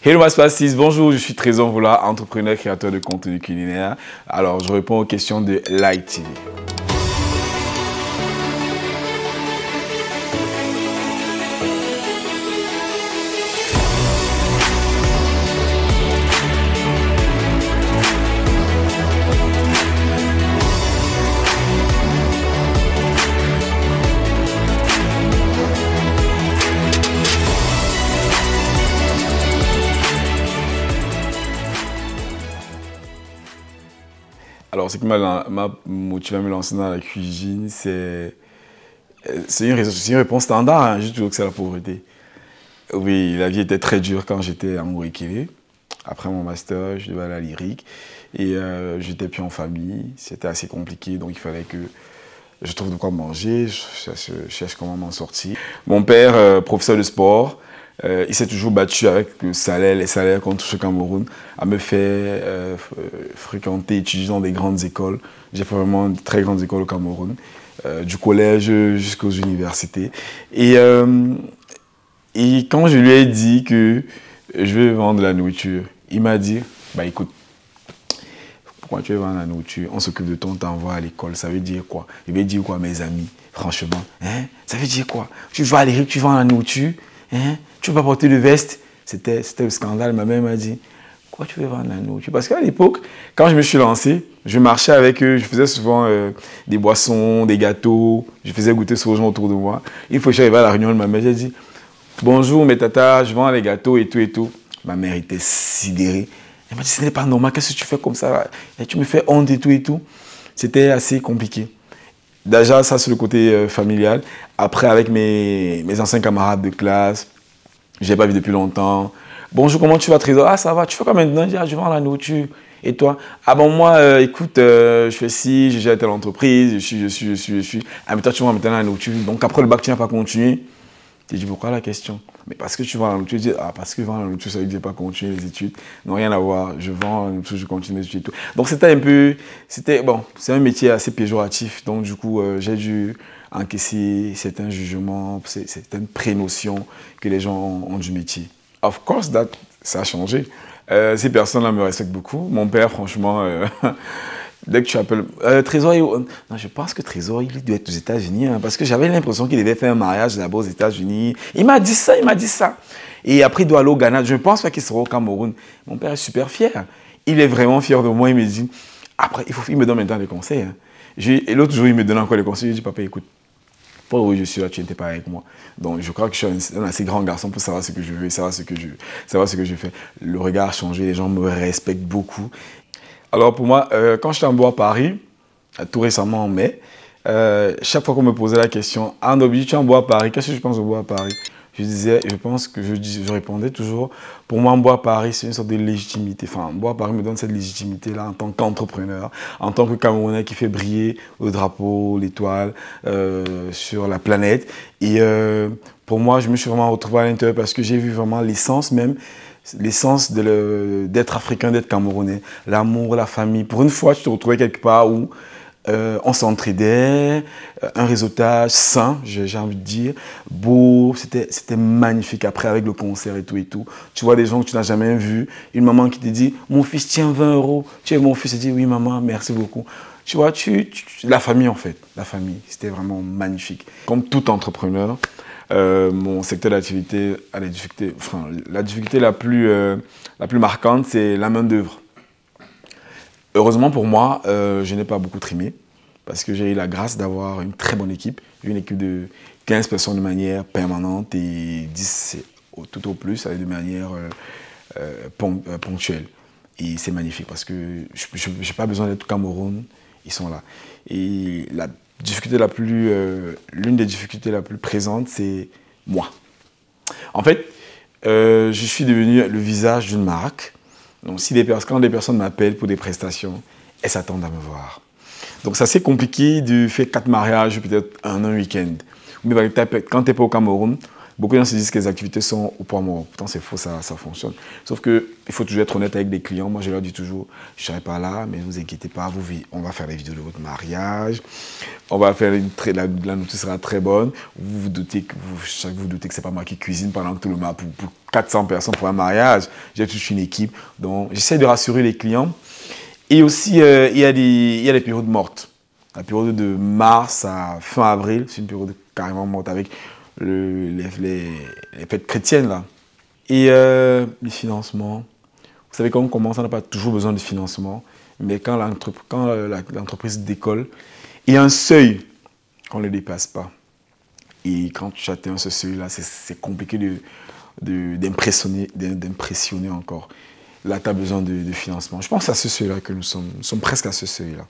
Hello Maspacis, bonjour, je suis Trésor Vola, entrepreneur créateur de contenu culinaire. Alors, je réponds aux questions de Light TV. Alors, ce qui m'a motivé à me lancer dans la cuisine, c'est une réponse standard, hein, juste que c'est la pauvreté. Oui, la vie était très dure quand j'étais en Wikile. Après mon master, je devais aller à Lyrique et j'étais plus en famille. C'était assez compliqué, donc il fallait que je trouve de quoi manger, je cherche comment m'en sortir. Mon père, professeur de sport, il s'est toujours battu avec les salaires qu'on touche au Cameroun, à me faire fréquenter, étudier dans des grandes écoles. J'ai fait vraiment de très grandes écoles au Cameroun, du collège jusqu'aux universités. Et quand je lui ai dit que je vais vendre de la nourriture, il m'a dit, bah écoute, pourquoi tu veux vendre la nourriture? On s'occupe de ton t'envoie à l'école, ça veut dire quoi? Il veut dire quoi, mes amis? Franchement, hein? Ça veut dire quoi? Tu vas à l'Éric, tu vends la nourriture? Hein? Tu vas pas porter de veste? C'était le scandale. Ma mère m'a dit, pourquoi tu veux vendre la nourriture? Parce qu'à l'époque, quand je me suis lancé, je marchais avec eux, je faisais souvent des boissons, des gâteaux, je faisais goûter ça aux gens autour de moi. Une fois que j'arrivais à la réunion de ma mère, j'ai dit, bonjour mes tatas, je vends les gâteaux et tout et tout. Ma mère était sidérée. Elle m'a dit, ce n'est pas normal, qu'est-ce que tu fais comme ça? Et tu me fais honte et tout et tout. C'était assez compliqué. Déjà, ça, c'est le côté familial. Après, avec mes anciens camarades de classe, je n'ai pas vu depuis longtemps. Bonjour, comment tu vas, Trésor? Ah, ça va, tu fais quoi maintenant? Je dis, ah, je vends la nourriture. Et toi? Ah bon, moi, écoute, je fais ci, j'ai déjà été à l'entreprise, je suis. Ah, mais toi, tu vends maintenant la nourriture. Donc, après le bac, tu n'as pas continué. Tu dis, pourquoi la question? Mais parce que tu vends la nourriture, tu dis, ah, parce que vendre la nourriture, ça veut dire pas continuer les études. Non, rien à voir. Je vends la nourriture, je continue les études et tout. Donc, c'était un peu, bon, c'est un métier assez péjoratif. Donc, du coup, j'ai dû encaisser certains jugements, certaines prénotions que les gens ont du métier. Of course, ça a changé. Ces personnes-là me respectent beaucoup. Mon père, franchement, dès que tu appelles... Trésor, non, je pense que Trésor, il doit être aux États-Unis, hein, parce que j'avais l'impression qu'il devait faire un mariage là-bas aux États-Unis. Il m'a dit ça, il m'a dit ça. Et après, il doit aller au Ghana. Je ne pense pas qu'il sera au Cameroun. Mon père est super fier. Il est vraiment fier de moi. Il me dit... Après, il me donne maintenant des conseils. Hein. Et l'autre jour, il me donne encore des conseils. Je dis, papa, écoute, pour où je suis là, tu n'étais pas avec moi. Donc, je crois que je suis un assez grand garçon pour savoir ce que je veux, savoir ce que je fais. Le regard a changé, les gens me respectent beaucoup. Alors, pour moi, quand j'étais en bois à Paris, tout récemment en mai, chaque fois qu'on me posait la question, « Ah, Nobi, tu es en bois à Paris, qu'est-ce que je pense au bois à Paris ?» Je disais, je répondais toujours, pour moi, en bois à Paris, c'est une sorte de légitimité. Enfin, bois à Paris me donne cette légitimité-là en tant qu'entrepreneur, en tant que Camerounais qui fait briller le drapeau, l'étoile sur la planète. Et pour moi, je me suis vraiment retrouvé à l'intérieur parce que j'ai vu vraiment l'essence même, l'essence d'être africain, d'être camerounais. L'amour, la famille. Pour une fois, je te retrouvais quelque part où on s'entraidait, un réseautage sain, j'ai envie de dire, beau, c'était magnifique. Après, avec le concert et tout, tu vois des gens que tu n'as jamais vus, une maman qui te dit, mon fils, tiens 20 €. Tu es mon fils, elle dit, oui maman, merci beaucoup. Tu vois, la famille en fait, la famille, c'était vraiment magnifique. Comme tout entrepreneur, mon secteur d'activité a des difficultés, enfin, la difficulté la plus marquante, c'est la main d'œuvre. Heureusement pour moi, je n'ai pas beaucoup trimé parce que j'ai eu la grâce d'avoir une très bonne équipe. J'ai une équipe de 15 personnes de manière permanente et 10 tout au plus de manière ponctuelle. Et c'est magnifique parce que je n'ai pas besoin d'être au Cameroun, ils sont là. Et l'une des difficultés la plus présentes, c'est moi. En fait, je suis devenu le visage d'une marque. Donc, quand des personnes m'appellent pour des prestations, elles s'attendent à me voir. Donc, c'est assez compliqué de faire 4 mariages, peut-être un week-end. Mais quand tu n'es pas au Cameroun, Beaucoup de gens se disent que les activités sont au point mort. Pourtant, c'est faux, ça fonctionne. Sauf qu'il faut toujours être honnête avec les clients. Moi, je leur dis toujours, je ne serai pas là, mais ne vous inquiétez pas, on va faire les vidéos de votre mariage. On va faire la notice sera très bonne. Vous doutez que ce n'est pas moi qui cuisine pendant tout le mois pour 400 personnes pour un mariage. J'ai toute une équipe. Donc, j'essaie de rassurer les clients. Et aussi, il y a des périodes mortes. La période de mars à fin avril, c'est une période carrément morte avec les fêtes chrétiennes, là. Et les financements. Vous savez, quand on commence, on n'a pas toujours besoin de financement. Mais quand l'entreprise décolle, il y a un seuil qu'on ne le dépasse pas. Et quand tu atteins ce seuil-là, c'est compliqué d'impressionner encore. Là, tu as besoin de financement. Je pense à ce seuil-là que nous sommes presque à ce seuil-là.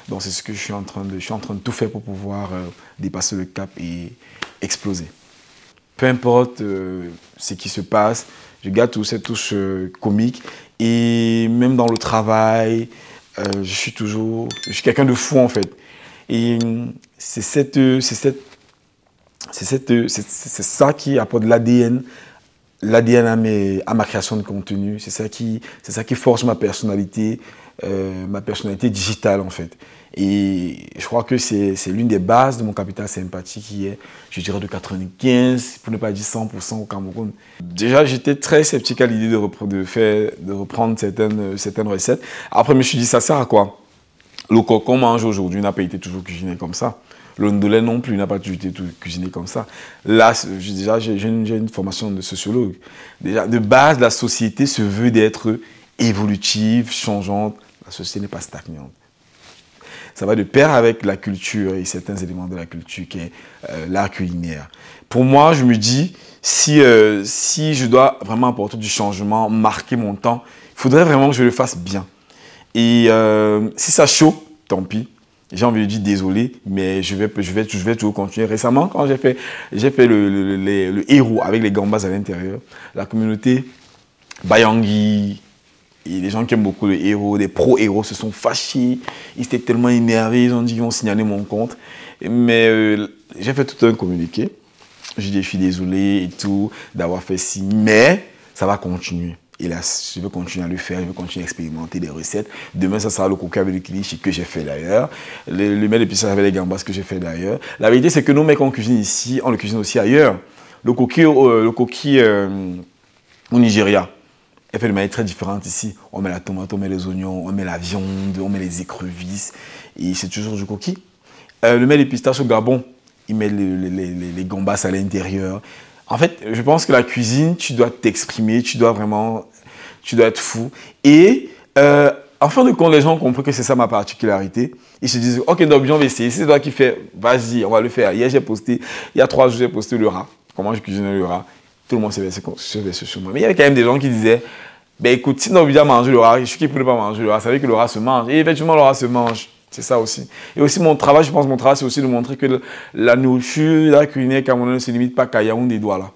Donc, c'est ce que je suis en train de tout faire pour pouvoir dépasser le cap et exploser. Peu importe ce qui se passe, je garde toutes ces touches comiques. Et même dans le travail, je suis quelqu'un de fou en fait. Et c'est ça qui apporte l'ADN à ma création de contenu. C'est ça qui forge ma personnalité digitale en fait. Et je crois que c'est l'une des bases de mon capital sympathie qui est, je dirais, de 95, pour ne pas dire 100% au Cameroun. Déjà, j'étais très sceptique à l'idée de reprendre certaines recettes. Après, je me suis dit, ça sert à quoi? Le coq qu'on mange aujourd'hui n'a pas été toujours cuisiné comme ça. Le ndolé non plus n'a pas toujours été cuisiné comme ça. Là, déjà, j'ai une formation de sociologue. Déjà, de base, la société se veut d'être évolutive, changeante. La société n'est pas stagnante. Ça va de pair avec la culture et certains éléments de la culture qui est l'art culinaire. Pour moi, je me dis, si je dois vraiment apporter du changement, marquer mon temps, il faudrait vraiment que je le fasse bien. Et si ça chaud, tant pis. J'ai envie de dire désolé, mais je vais toujours continuer. Récemment, quand j'ai fait le héros avec les gambas à l'intérieur, la communauté Bayangui, et les gens qui aiment beaucoup le héros, des pro-héros se sont fâchés. Ils étaient tellement énervés, ils ont dit qu'ils vont signaler mon compte. Mais j'ai fait tout un communiqué. Je dis, je suis désolé et tout d'avoir fait ci, mais ça va continuer. Et là, je veux continuer à le faire, je veux continuer à expérimenter des recettes. Demain, ça sera le coquille avec le kilichi que j'ai fait d'ailleurs. Le mets d'épices avec les gambas que j'ai fait d'ailleurs. La vérité, c'est que nos mecs qu'on cuisine ici, on le cuisine aussi ailleurs. Le coquille au Nigeria est fait de manière très différente ici. On met la tomate, on met les oignons, on met la viande, on met les écrevisses. Et c'est toujours du coquille. Le mets de pistache au Gabon, il met les gambas à l'intérieur. En fait, je pense que la cuisine, tu dois t'exprimer, tu dois être fou. Et en fin de compte, les gens ont compris que c'est ça ma particularité. Ils se disent, ok, donc on va essayer. C'est toi qui fais, vas-y, on va le faire. Hier, il y a 3 jours, j'ai posté le rat. Comment je cuisine le rat. Tout le monde s'est versé sur moi. Mais il y avait quand même des gens qui disaient, ben écoute, si on a envie de manger le rat, je suis qui ne peut pas manger le rat. Ça veut dire que le rat se mange. Et effectivement, le rat se mange. C'est ça aussi. Et aussi mon travail, je pense que mon travail, c'est aussi de montrer que la nourriture, la culinaire camerounaise ne se limite pas qu'à Yaoundé des doigts là.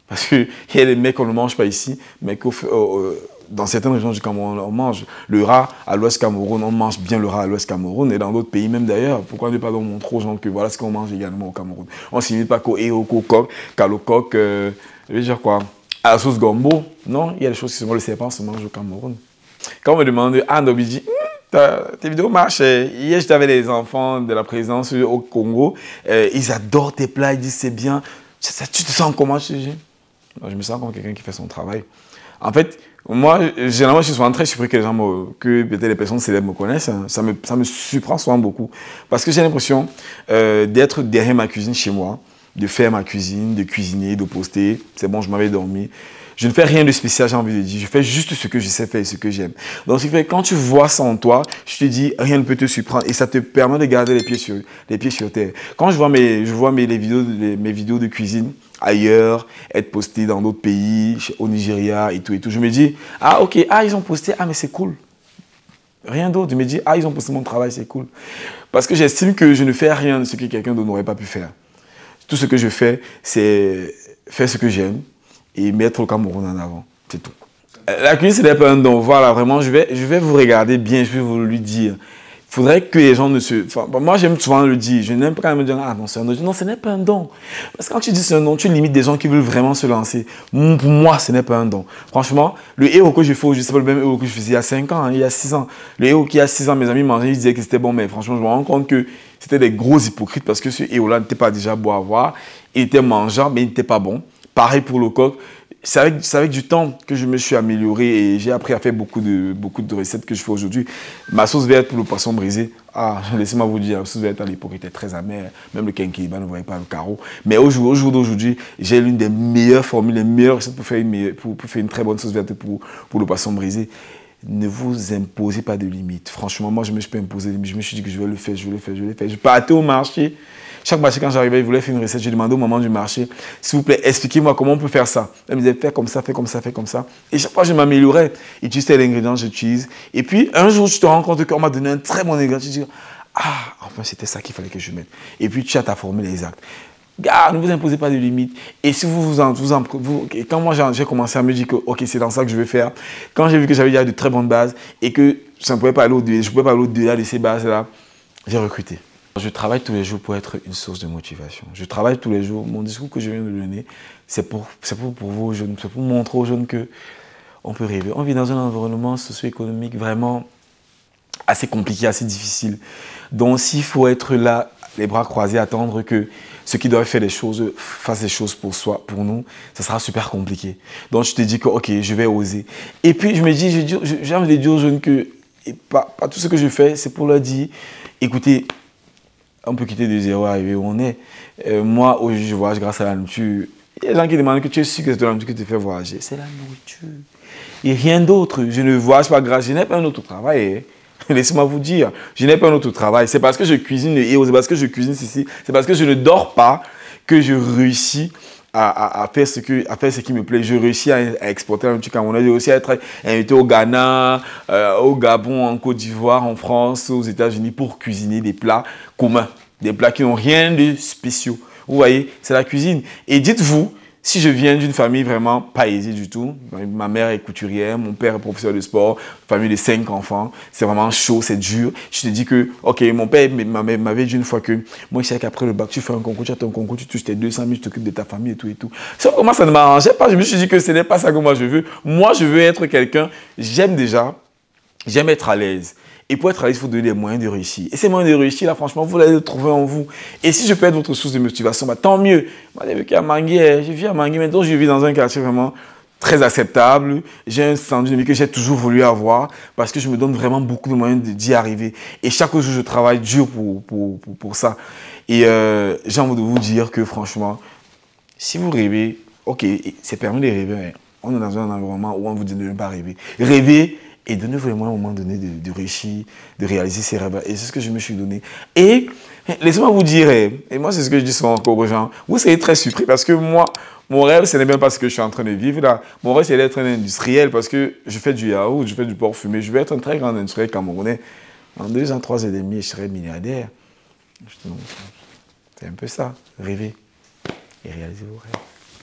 Parce qu'il y a des mecs qu'on ne mange pas ici, mais dans certaines régions du Cameroun, on mange le rat à l'ouest Cameroun, on mange bien le rat à l'ouest Cameroun, et dans d'autres pays même d'ailleurs. Pourquoi ne pas montrer aux gens que voilà ce qu'on mange également au Cameroun. On ne se limite pas qu'au coq, qu'à le coq, je veux dire quoi, à la sauce gombo. Non, il y a des choses qui se mangent, le serpent se mange au Cameroun. Quand on me demande, ah, Nobidi, tes vidéos marchent. Hier, j'étais avec les enfants de la présidence au Congo. Ils adorent tes plats, ils disent c'est bien. Tu te sens comment? Je me sens comme quelqu'un qui fait son travail. En fait, moi, généralement, je suis souvent très surpris que peut-être les personnes célèbres me connaissent. Ça me surprend souvent beaucoup. Parce que j'ai l'impression d'être derrière ma cuisine chez moi, de faire ma cuisine, de cuisiner, de poster. C'est bon, je m'avais dormi. Je ne fais rien de spécial, j'ai envie de dire. Je fais juste ce que je sais faire et ce que j'aime. Donc, ce qui fait que quand tu vois ça en toi, je te dis, rien ne peut te surprendre. Et ça te permet de garder les pieds sur terre. Quand je vois mes vidéos de cuisine ailleurs, être postées dans d'autres pays, au Nigeria et tout, je me dis, ah, ok, ah, ils ont posté, ah, mais c'est cool. Rien d'autre. Je me dis, ah, ils ont posté mon travail, c'est cool. Parce que j'estime que je ne fais rien de ce que quelqu'un d'autre n'aurait pas pu faire. Tout ce que je fais, c'est faire ce que j'aime et mettre le Cameroun en avant. C'est tout. La cuisine, c'est pas un don. Voilà, vraiment, je vais vous regarder bien, je vais vous lui dire. Il faudrait que les gens ne se... Enfin, moi, j'aime souvent le dire. Je n'aime pas quand même me dire, ah non, c'est un don. Non, ce n'est pas un don. Parce que quand tu dis c'est un don, tu limites des gens qui veulent vraiment se lancer. Pour moi, ce n'est pas un don. Franchement, le héros que je fais aujourd'hui, c'est pas le même héros que je faisais il y a 5 ans, hein, il y a 6 ans. Le héros qui, il y a 6 ans, mes amis mangeaient, ils disaient que c'était bon, mais franchement, je me rends compte que c'était des gros hypocrites parce que ce héros-là n'était pas déjà beau à voir. Il était mangeant, mais il n'était pas bon. Pareil pour le coq. C'est avec du temps que je me suis amélioré et j'ai appris à faire beaucoup de recettes que je fais aujourd'hui. Ma sauce verte pour le poisson brisé, ah, laissez-moi vous dire, la sauce verte à l'époque était très amère. Même le quinquilibre ne voyait pas le carreau. Mais au jour d'aujourd'hui, j'ai l'une des meilleures formules, les meilleures recettes pour faire une très bonne sauce verte pour le poisson brisé. Ne vous imposez pas de limites. Franchement, moi, je me suis pas imposé de limites. Je me suis dit que je vais le faire, je vais le faire, je vais le faire. Je partais au marché. Chaque marché, quand j'arrivais, il voulait faire une recette. Je demandais au moment du marché, s'il vous plaît, expliquez-moi comment on peut faire ça. Elle me disait, fais comme ça, fais comme ça, fais comme ça. Et chaque fois, je m'améliorais. Utilise tel ingrédient, j'utilise. Et puis, un jour, tu te rends compte qu'on m'a donné un très bon ingrédient. Tu te dis, ah, enfin, c'était ça qu'il fallait que je mette. Et puis, tu as ta formule exacte. Gars, ne vous imposez pas de limites. Et si quand moi j'ai commencé à me dire que ok, c'est dans ça que je vais faire, quand j'ai vu que j'avais déjà de très bonnes bases et que je ne pouvais pas aller au-delà de ces bases-là, j'ai recruté. Je travaille tous les jours pour être une source de motivation. Je travaille tous les jours. Mon discours que je viens de donner, c'est pour vous jeunes, c'est pour montrer aux jeunes qu'on peut rêver. On vit dans un environnement socio-économique vraiment assez compliqué, assez difficile. Donc s'il faut être là, les bras croisés, attendre que ceux qui doivent faire des choses fassent des choses pour soi, pour nous, ça sera super compliqué. Donc je te dis que ok, je vais oser. Et puis je me dis, j'ai envie de dire aux jeunes que pas tout ce que je fais, c'est pour leur dire, écoutez, on peut quitter de zéro, arriver où on est. Moi, aujourd'hui, je voyage grâce à la nourriture. Il y a des gens qui demandent que tu es sûr que c'est de la nourriture qui te fait voyager. C'est la nourriture. Et rien d'autre. Je ne voyage pas grâce, je n'ai pas un autre travail. Laissez-moi vous dire, je n'ai pas un autre travail. C'est parce que je cuisine et c'est parce que je cuisine ceci, c'est parce que je ne dors pas que je réussis à faire ce qui me plaît. Je réussis à exporter un truc à mon avis, aussi à être invité au Ghana, au Gabon, en Côte d'Ivoire, en France, aux États-Unis pour cuisiner des plats communs, des plats qui n'ont rien de spéciaux. Vous voyez, c'est la cuisine. Et dites-vous, si je viens d'une famille vraiment pas aisée du tout, ma mère est couturière, mon père est professeur de sport, famille de 5 enfants, c'est vraiment chaud, c'est dur. Je te dis que, ok, mon père m'avait dit une fois que, moi je sais qu'après le bac, tu fais un concours, tu as ton concours, tu touches tes 200 000, tu t'occupes de ta famille et tout et tout. Sauf que moi, ça ne m'arrangeait pas. Je me suis dit que ce n'est pas ça que moi je veux. Moi, je veux être quelqu'un, j'aime être à l'aise. Et pour être à l'aise, il faut donner les moyens de réussir. Et ces moyens de réussir, là, franchement, vous allez les trouver en vous. Et si je peux être votre source de motivation, bah, tant mieux. Moi, j'ai vécu à Manguier, je vis à Manguier. Maintenant, je vis dans un quartier vraiment très acceptable. J'ai un standard de vie que j'ai toujours voulu avoir parce que je me donne vraiment beaucoup de moyens d'y arriver. Et chaque jour, je travaille dur pour ça. Et j'ai envie de vous dire que, franchement, si vous rêvez, ok, c'est permis de rêver, mais on est dans un environnement où on vous dit de ne pas rêver. Rêver, et donnez-vous les moyens à un moment donné de réussir, de réaliser ses rêves. Et c'est ce que je me suis donné. Et laissez-moi vous dire, et moi c'est ce que je dis souvent encore aux gens, vous serez très surpris parce que moi, mon rêve, ce n'est même pas ce que je suis en train de vivre là. Mon rêve, c'est d'être un industriel parce que je fais du yaourt, je fais du porc fumé. Je vais être un très grand industriel camerounais. En 2 ans, 3 ans et demi, je serai milliardaire. C'est un peu ça, rêver et réaliser vos rêves.